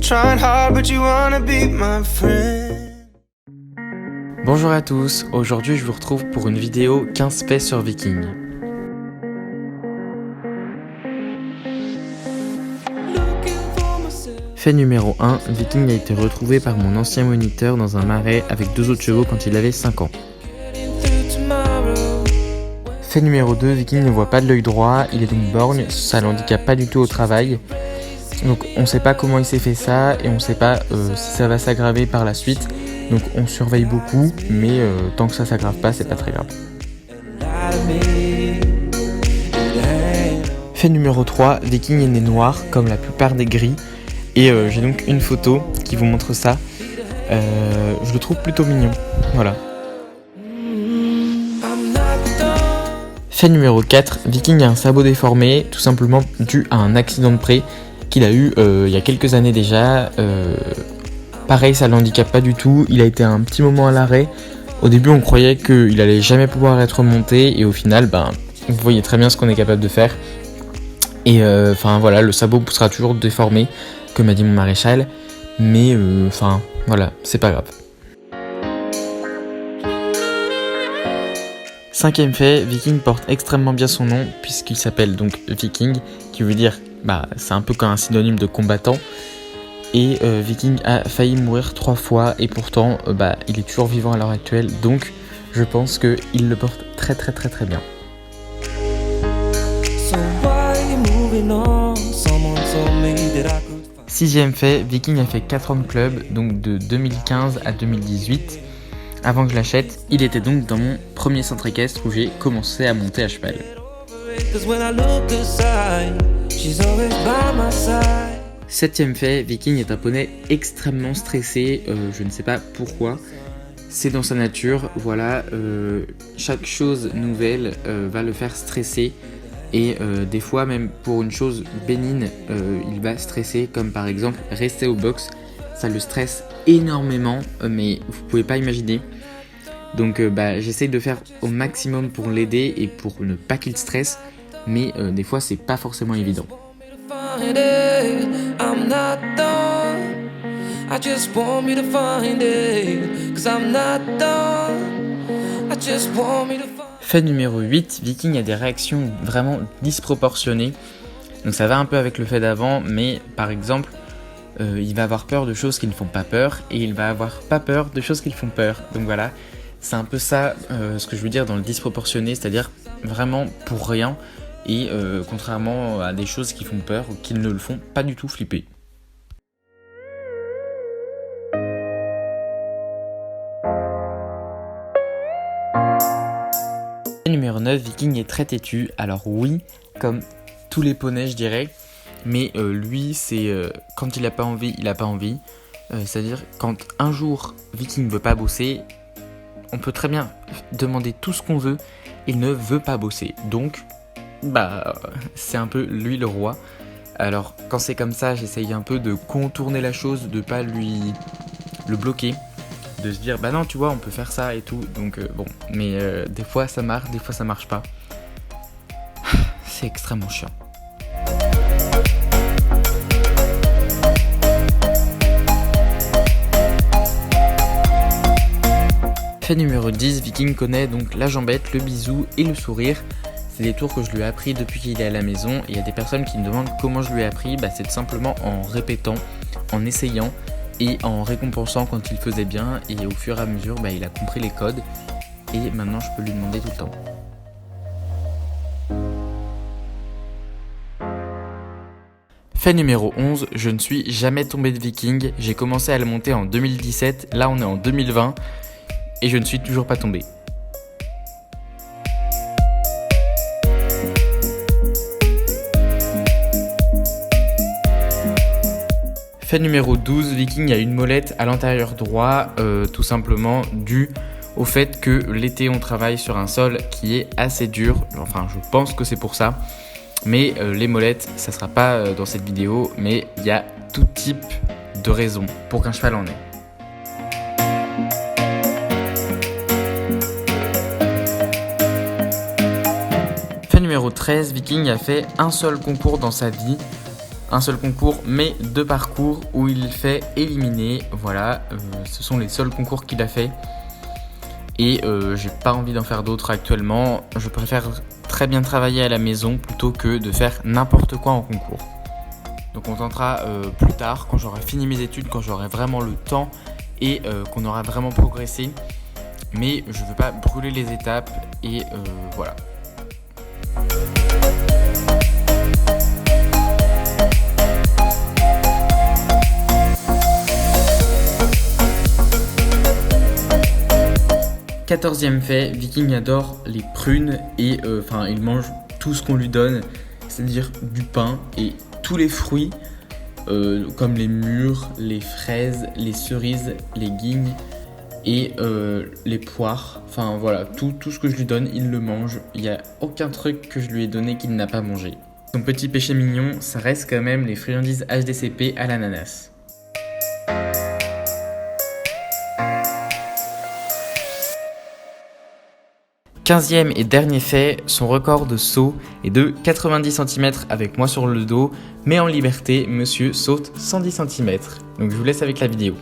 Trying hard but you wanna be my friend. Bonjour à tous, aujourd'hui je vous retrouve pour une vidéo 15 faits sur Viking. Fait numéro 1, Viking a été retrouvé par mon ancien moniteur dans un marais avec 2 autres chevaux quand il avait 5 ans. Fait numéro 2, Viking ne voit pas de l'œil droit, il est donc borgne, ça l'handicape pas du tout au travail. Donc on sait pas comment il s'est fait ça et on sait pas si ça va s'aggraver par la suite. Donc on surveille beaucoup, mais tant que ça s'aggrave pas, c'est pas très grave. Fait numéro 3, Viking est né noir, comme la plupart des gris. Et j'ai donc une photo qui vous montre ça. Je le trouve plutôt mignon. Voilà. Fait numéro 4, Viking a un sabot déformé, tout simplement dû à un accident de près qu'il a eu il y a quelques années déjà. Pareil, ça ne l'handicape pas du tout, il a été un petit moment à l'arrêt. Au début on croyait qu'il allait jamais pouvoir être monté et au final, vous voyez très bien ce qu'on est capable de faire. Et voilà, le sabot sera toujours déformé, comme a dit mon maréchal, mais voilà, c'est pas grave. 5e fait, Viking porte extrêmement bien son nom puisqu'il s'appelle donc Viking, qui veut dire, c'est un peu comme un synonyme de combattant. Et Viking a failli mourir 3 fois et pourtant il est toujours vivant à l'heure actuelle, donc je pense qu'il le porte très très très très bien. Sixième fait, Viking a fait 4 ans de club, donc de 2015 à 2018. Avant que je l'achète, il était donc dans mon premier centre équestre où j'ai commencé à monter à cheval. 7e fait, Viking est un poney extrêmement stressé, je ne sais pas pourquoi. C'est dans sa nature, voilà, chaque chose nouvelle va le faire stresser. Et des fois, même pour une chose bénigne, il va stresser, comme par exemple rester au box. Ça le stresse énormément, mais vous pouvez pas imaginer. Donc j'essaye de faire au maximum pour l'aider et pour ne pas qu'il stresse, mais des fois c'est pas forcément évident. Fait numéro 8, Viking a des réactions vraiment disproportionnées. Donc ça va un peu avec le fait d'avant, mais par exemple, il va avoir peur de choses qui ne font pas peur et il va avoir pas peur de choses qui le font peur. Donc voilà, c'est un peu ça ce que je veux dire dans le disproportionné, c'est-à-dire vraiment pour rien et contrairement à des choses qui font peur ou qui ne le font pas du tout flipper. Numéro 9, Viking est très têtu, alors oui, comme tous les poneys je dirais, mais lui c'est quand il a pas envie, il a pas envie, c'est-à-dire quand un jour Viking ne veut pas bosser, on peut très bien demander tout ce qu'on veut, il ne veut pas bosser, donc c'est un peu lui le roi. Alors quand c'est comme ça, j'essaye un peu de contourner la chose, de pas lui le bloquer, de se dire non tu vois on peut faire ça et tout, donc mais des fois ça marche, des fois ça marche pas. C'est extrêmement chiant. Fait numéro 10, Viking connaît donc la jambette, le bisou et le sourire. C'est des tours que je lui ai appris depuis qu'il est à la maison et il y a des personnes qui me demandent comment je lui ai appris, c'est tout simplement en répétant, en essayant et en récompensant quand il faisait bien, et au fur et à mesure il a compris les codes et maintenant je peux lui demander tout le temps. Fait numéro 11, je ne suis jamais tombé de Viking, j'ai commencé à le monter en 2017, là on est en 2020 et je ne suis toujours pas tombé. Fait numéro 12, Viking a une molette à l'intérieur droit, tout simplement dû au fait que l'été on travaille sur un sol qui est assez dur, enfin je pense que c'est pour ça, mais les molettes ça sera pas dans cette vidéo, mais il y a tout type de raisons pour qu'un cheval en ait. Fait numéro 13, Viking a fait un seul concours dans sa vie, un seul concours, mais 2 parcours où il fait éliminer. Voilà, ce sont les seuls concours qu'il a fait. Et j'ai pas envie d'en faire d'autres actuellement. Je préfère très bien travailler à la maison plutôt que de faire n'importe quoi en concours. Donc on tentera plus tard, quand j'aurai fini mes études, quand j'aurai vraiment le temps et qu'on aura vraiment progressé. Mais je veux pas brûler les étapes et voilà. Quatorzième fait, Viking adore les prunes et il mange tout ce qu'on lui donne, c'est-à-dire du pain et tous les fruits comme les mûres, les fraises, les cerises, les guignes et les poires. Enfin voilà, tout ce que je lui donne, il le mange. Il n'y a aucun truc que je lui ai donné qu'il n'a pas mangé. Son petit péché mignon, ça reste quand même les friandises HDCP à l'ananas. 15e et dernier fait, son record de saut est de 90 cm avec moi sur le dos, mais en liberté, monsieur saute 110 cm. Donc je vous laisse avec la vidéo.